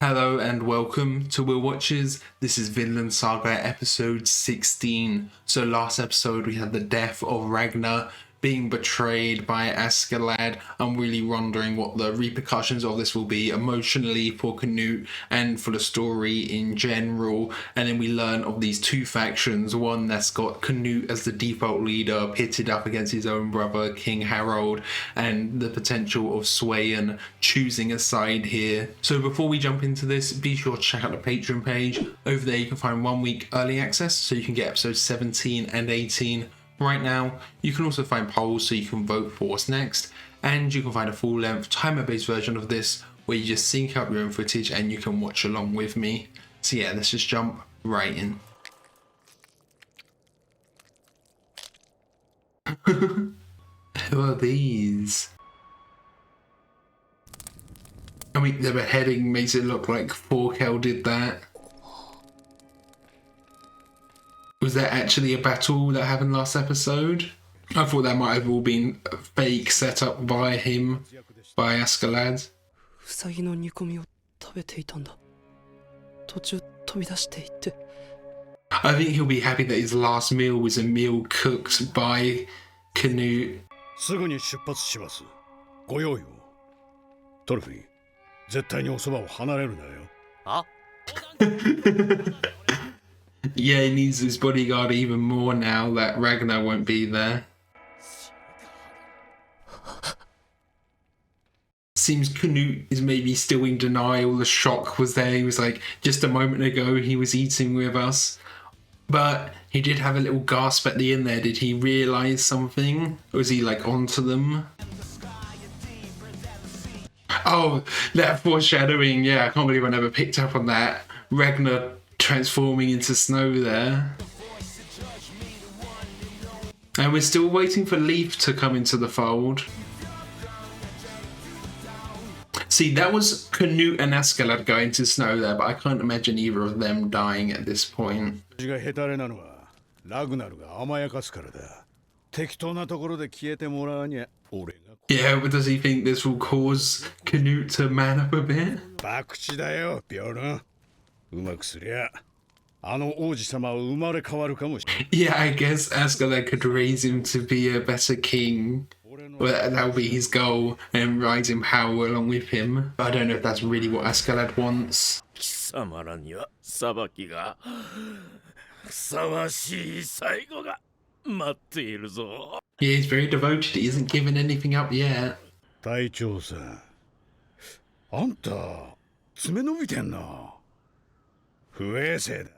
Hello and welcome to Will Watches. This is Vinland Saga episode 16. So last episode we had the death of Ragnar being betrayed by Askeladd. I'm really wondering what the repercussions of this will be emotionally for Canute and for the story in general. And then we learn of these two factions, one that's got Canute as the default leader pitted up against his own brother King Harold, and the potential of Swayan choosing a side here. So before we jump into this, be sure to check out the Patreon page. Over there you can find 1 week early access so you can get episodes 17 and 18 right now. You can also find polls so you can vote for what's next, and you can find a full-length timer-based version of this where you just sync up your own footage and you can watch along with me. So yeah, let's just jump right in. Who are these? I mean, the beheading makes it look like Thorkel did that. Was there actually a battle that happened last episode? I thought that might have all been fake set up by him, by Askeladd. I think he'll be happy that his last meal was a meal cooked by Canute. Yeah, he needs his bodyguard even more now that Ragnar won't be there. Seems Canute is maybe still in denial. The shock was there. He was like, just a moment ago he was eating with us. But he did have a little gasp at the end there. Did he realise something? Or was he like onto them? Oh, that foreshadowing. Yeah, I can't believe I never picked up on that. Ragnar transforming into snow there. And we're still waiting for Leif to come into the fold. See, that was Canute and Askeladd going to snow there, but I can't imagine either of them dying at this point. Yeah, but does he think this will cause Canute to man up a bit? Yeah, I guess Askeladd could raise him to be a better king. Well, that'll be his goal, and rise in power along with him. But I don't know if that's really what Askeladd wants. Yeah, he's very devoted. He isn't giving anything up yet.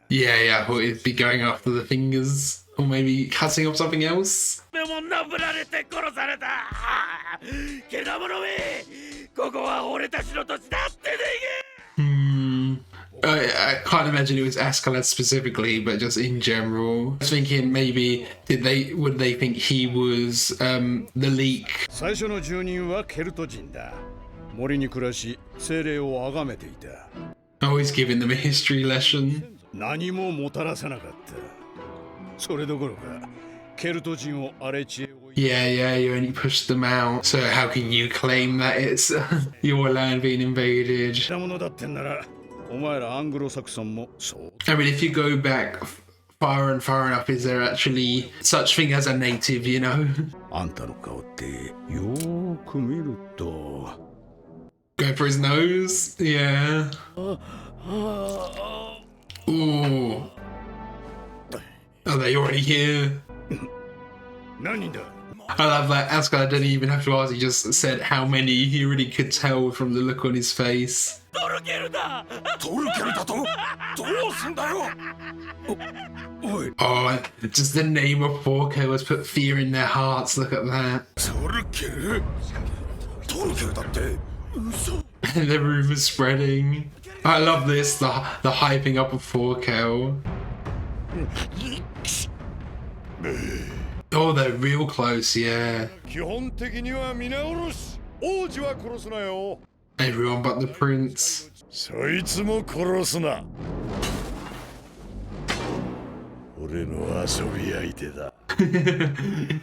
Yeah, I thought he'd be going after the fingers, or maybe cutting off something else. I can't imagine it was Askeladd specifically, but just in general. I was thinking maybe would they think he was the leak? Always giving them a history lesson. Yeah, you only pushed them out. So how can you claim that it's your land being invaded? I mean, if you go back far and far enough, is there actually such thing as a native, you know? Go for his nose? Yeah. Ooh. Are they already here? I love that Askeladd didn't even have to ask, he just said how many. He already could tell from the look on his face. Oh, just the name of Thorkel has put fear in their hearts. Look at that. And the rumours spreading. I love this, the hyping up of Thorkel. Oh, they're real close, yeah. Everyone but the prince.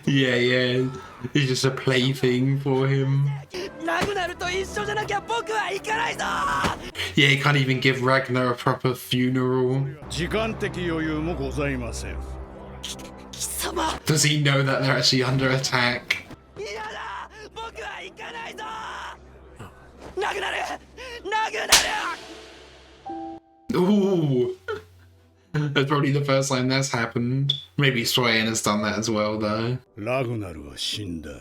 Yeah. He's just a plaything for him. Yeah, he can't even give Ragnar a proper funeral. 時間的余裕もございません。 Does he know that they're actually under attack? Ooh. That's probably the first time that's happened. Maybe Swain has done that as well, though. ラグナルは死んだ。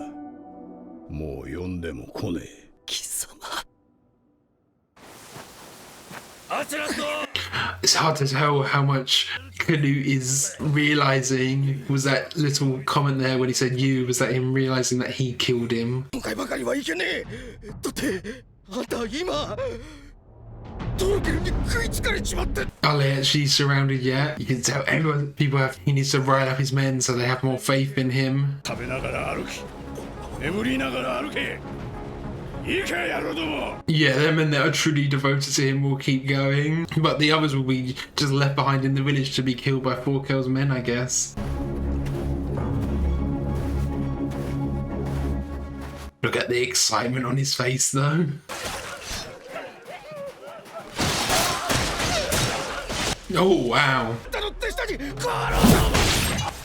もう呼んでも来ねえ。貴様。It's hard to tell how much Canute is realizing. Was that little comment there when he said you, was that him realizing that he killed him? 今回ばかりはいけねえ。だってあんた今トロケルに食いつかれちまって。 Are they actually surrounded yet? You can tell everyone, people have, he needs to rile up his men so they have more faith in him. 食べながら歩き、眠りながら歩け。いいかやろうども。 Yeah, the men that are truly devoted to him will keep going, but the others will be just left behind in the village to be killed by Thorkel's men, I guess. Look at the excitement on his face, though. Oh, wow.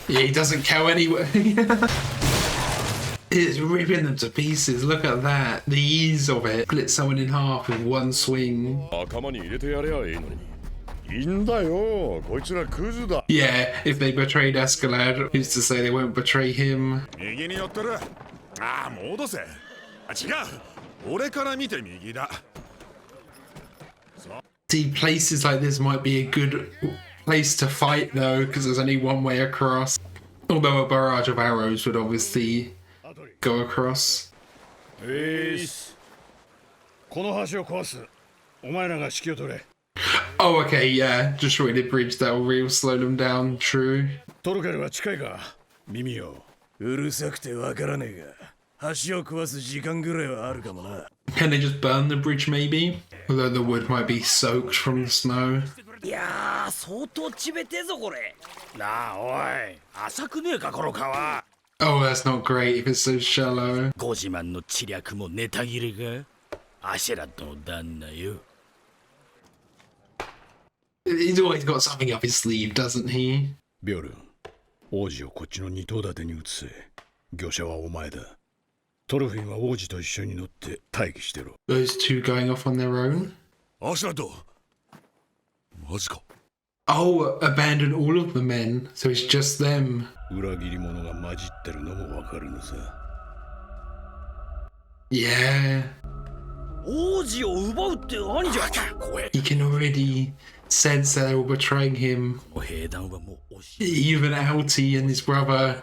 Yeah, he doesn't kill anyone. It's ripping them to pieces. Look at that. The ease of it. Split someone in half with one swing. Yeah, if they betrayed Escalade, who's to say they won't betray him? See, places like this might be a good place to fight, though, because there's only one way across. Although a barrage of arrows would obviously go across. この橋を壊す。お前らが指揮を取れ。 Oh, okay, yeah. Destroy the bridge, that will really slow them down, true. トロケルは近いか。耳よ。うるさくてわからねえが、橋を壊す時間ぐらいはあるかもな。 Can they just burn the bridge, maybe? Although the wood might be soaked from the snow. いやー、相当ちべてえぞこれ。なあおい、浅くねえかこの川。 Oh, that's not great if it's so shallow. ご自慢の知略もネタ切れか。アシェラットの旦那よ。 He's always got something up his sleeve, doesn't he? ビョルン、王子をこっちの二頭立てに移せ。業者はお前だ。トルフィンは王子と一緒に乗って待機してろ。 Those two going off on their own? アシュラット、マジか。 Oh, abandon all of the men, so it's just them. 裏切り者が混じってるのもわかるのさ。 Yeah. 王子を奪うって何じゃ。 He can already sense that they were betraying him. 兵団はもう押し。 Even Alti and his brother,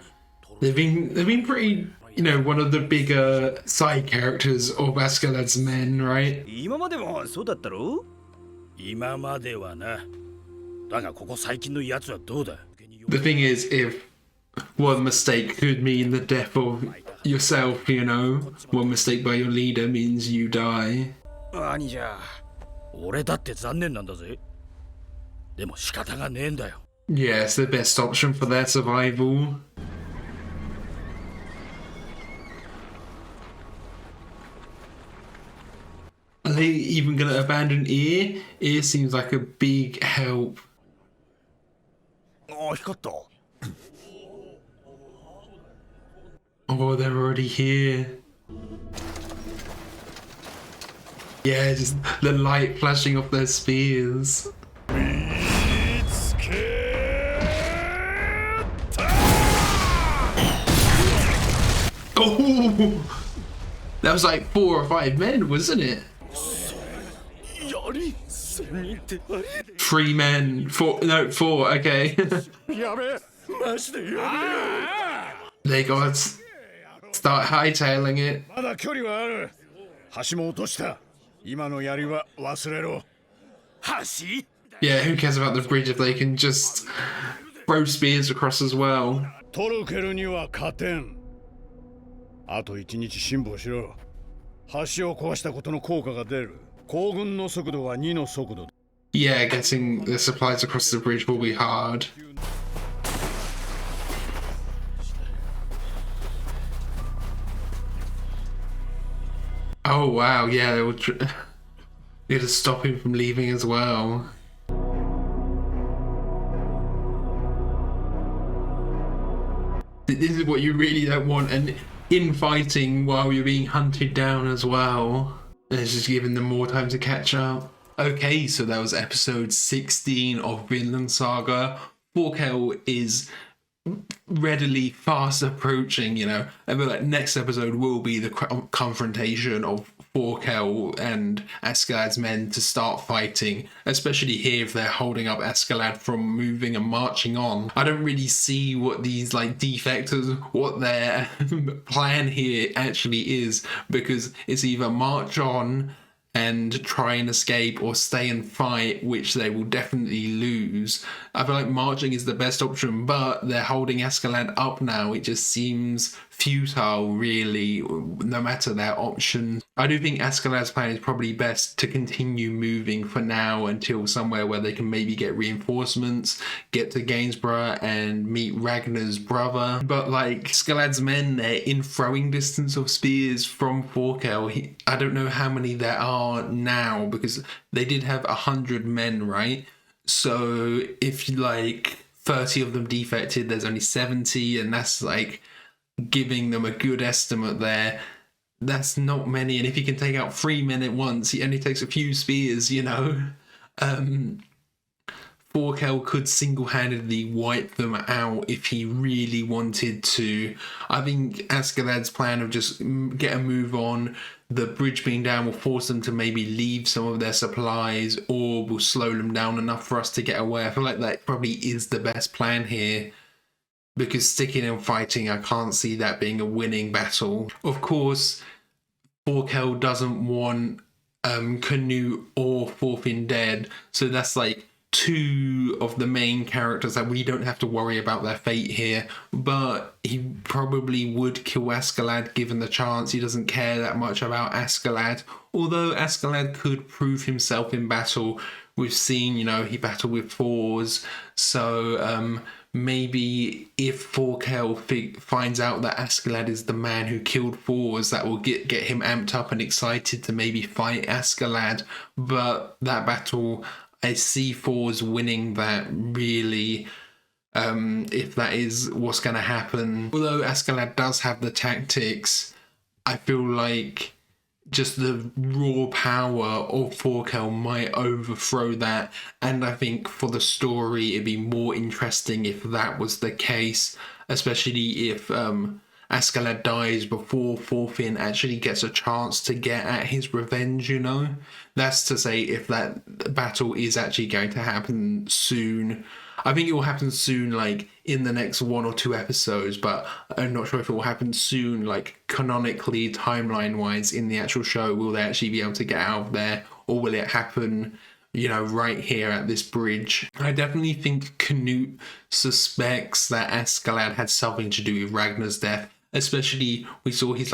they've been pretty, you know, one of the bigger side characters of Askeladd's men, right? 今までもそうだったろ。今まではな。だがここ最近のやつはどうだ。 The thing is, if one mistake could mean the death of yourself, you know, one mistake by your leader means you die. 兄じゃ。俺だって残念なんだぜ。でも仕方がねえんだよ。 Yeah, it's the best option for their survival. Are they even going to abandon Ear? Ear seems like a big help. ああ、光った。 Oh, they're already here. Yeah, just the light flashing off their spears. Oh! That was like 4 or 5 men, wasn't it? 3 men. 4, no, 4, okay. やべえ、マジでやべえ。 They got start hightailing it. まだ距離はある。橋も落とした。今の槍は忘れろ。橋？ Yeah, who cares about the bridge if they can just throw spears across as well? トルケルには勝てん。あと1日辛抱しろ。橋を壊したことの効果が出る。行軍の速度は2の速度。 Yeah, getting the supplies across the bridge will be hard. Oh wow, yeah, they will. You had to stop him from leaving as well. This is what you really don't want, and infighting while you're being hunted down as well. And it's just giving them more time to catch up. Okay, so that was episode 16 of Vinland Saga. Thorkel is readily fast approaching, you know. I feel like next episode will be the confrontation of Thorkel and Askeladd's men to start fighting, especially here if they're holding up Askeladd from moving and marching on. I don't really see what these like defectors, what their plan here actually is, because it's either march on and try and escape or stay and fight, which they will definitely lose. I feel like marching is the best option, but they're holding Askeladd up now. It just seems futile, really, no matter their option. I do think Askeladd's plan is probably best to continue moving for now until somewhere where they can maybe get reinforcements, get to Gainsborough and meet Ragnar's brother. But like Askeladd's men, they're in throwing distance of spears from Thorkel. I don't know how many there are now, because they did have 100 men, right? So if like 30 of them defected, there's only 70, and that's like giving them a good estimate there. That's not many, and if you can take out 3 men at once, he only takes a few spears, you know. Thorkel could single-handedly wipe them out if he really wanted to. I think Askeladd's plan of just get a move on, the bridge being down will force them to maybe leave some of their supplies, or will slow them down enough for us to get away. I feel like that probably is the best plan here, because sticking and fighting, I can't see that being a winning battle. Of course, Thorkel doesn't want Canute or Thorfinn dead, so that's like 2 of the main characters that we don't have to worry about their fate here. But he probably would kill Askeladd given the chance. He doesn't care that much about Askeladd, although Askeladd could prove himself in battle. We've seen, you know, he battled with Thors, so maybe if Thorkel finds out that Askeladd is the man who killed Thors, that will get him amped up and excited to maybe fight Askeladd. But that battle, I see Thors winning that, really, if that is what's going to happen. Although Askeladd does have the tactics, I feel like just the raw power of Thorkel might overthrow that, and I think for the story it'd be more interesting if that was the case, especially if Askeladd dies before Thorfinn actually gets a chance to get at his revenge, you know? That's to say, if that battle is actually going to happen soon. I think it will happen soon, like in the next 1 or 2 episodes, but I'm not sure if it will happen soon, like canonically, timeline-wise, in the actual show. Will they actually be able to get out of there, or will it happen, you know, right here at this bridge? I definitely think Canute suspects that Askeladd had something to do with Ragnar's death, especially we saw his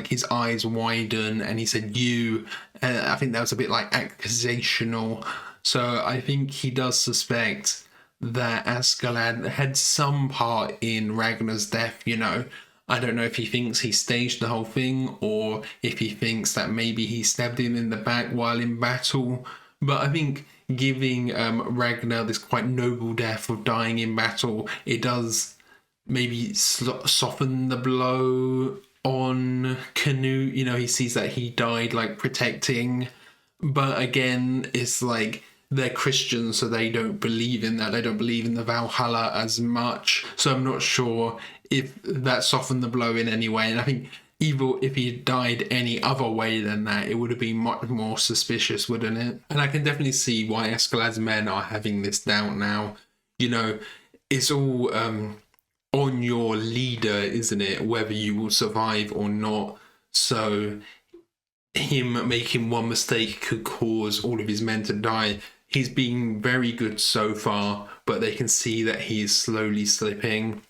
his eyes widen and he said you, and I think that was a bit like accusational. So I think he does suspect that Askeladd had some part in Ragnar's death, you know. I don't know if he thinks he staged the whole thing, or if he thinks that maybe he stabbed him in the back while in battle. But I think giving Ragnar this quite noble death of dying in battle, it does maybe soften the blow on Canute. You know, he sees that he died like protecting. But again, it's like they're Christians, so they don't believe in that. They don't believe in the Valhalla as much. So I'm not sure if that softened the blow in any way. And I think even if he had died any other way than that, it would have been much more suspicious, wouldn't it? And I can definitely see why Askeladd's men are having this doubt now. You know, it's all on your leader, isn't it? Whether you will survive or not. So him making one mistake could cause all of his men to die. He's been very good so far, but they can see that he is slowly slipping.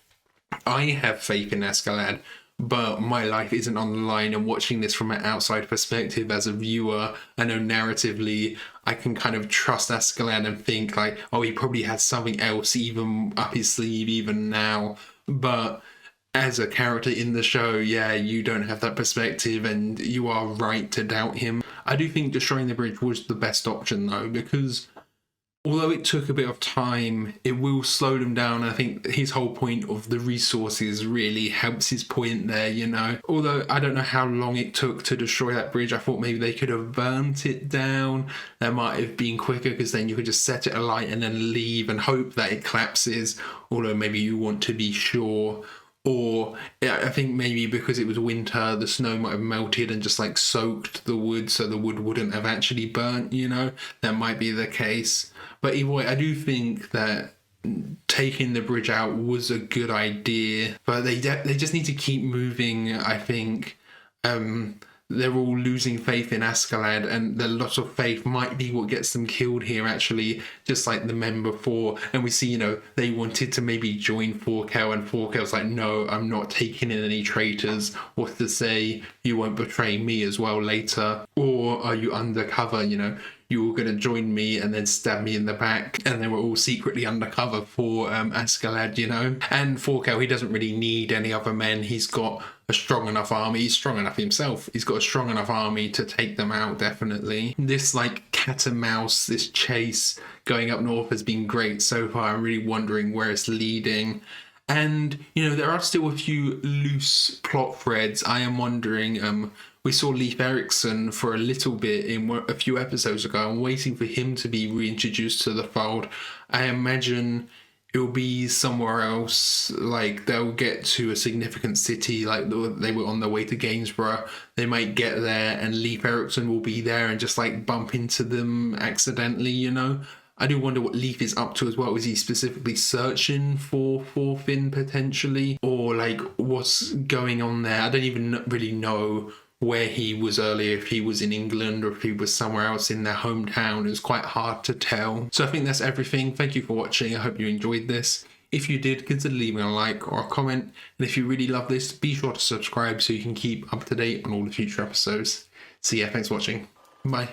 I have faith in Askeladd, but my life isn't on the line, and watching this from an outside perspective as a viewer, I know narratively I can kind of trust Askeladd and think like, oh, he probably has something else even up his sleeve even now. But as a character in the show, yeah, you don't have that perspective, and you are right to doubt him. I do think destroying the bridge was the best option though, because although it took a bit of time, it will slow them down. I think his whole point of the resources really helps his point there, you know. Although I don't know how long it took to destroy that bridge. I thought maybe they could have burnt it down. That might have been quicker, because then you could just set it alight and then leave and hope that it collapses. Although maybe you want to be sure. Or I think maybe because it was winter, the snow might have melted and just like soaked the wood, so the wood wouldn't have actually burnt, you know. That might be the case. But either way, I do think that taking the bridge out was a good idea. But they just need to keep moving, I think. They're all losing faith in Askeladd, and the loss of faith might be what gets them killed here, actually, just like the men before. And we see, you know, they wanted to maybe join Forkel, and Forkel's like, no, I'm not taking in any traitors. What's to say you won't betray me as well later? Or are you undercover, you know? You were going to join me and then stab me in the back, and they were all secretly undercover for Askeladd, you know. And Forkel, he doesn't really need any other men. He's got a strong enough army. He's strong enough himself. He's got a strong enough army to take them out, definitely. This like cat and mouse, this chase going up north has been great so far. I'm really wondering where it's leading. And, you know, there are still a few loose plot threads. I am wondering, we saw Leif Erikson for a little bit in a few episodes ago. I'm waiting for him to be reintroduced to the fold. I imagine it'll be somewhere else, like they'll get to a significant city, like they were on their way to Gainsborough. They might get there and Leif Erikson will be there and just like bump into them accidentally, you know. I do wonder what Leif is up to as well. Is he specifically searching for Thorfinn potentially? Or like what's going on there? I don't even really know where he was earlier, if he was in England or if he was somewhere else in their hometown. It's quite hard to tell. So I think that's everything. Thank you for watching. I hope you enjoyed this. If you did, consider leaving a like or a comment. And if you really love this, be sure to subscribe so you can keep up to date on all the future episodes. So yeah, thanks for watching. Bye.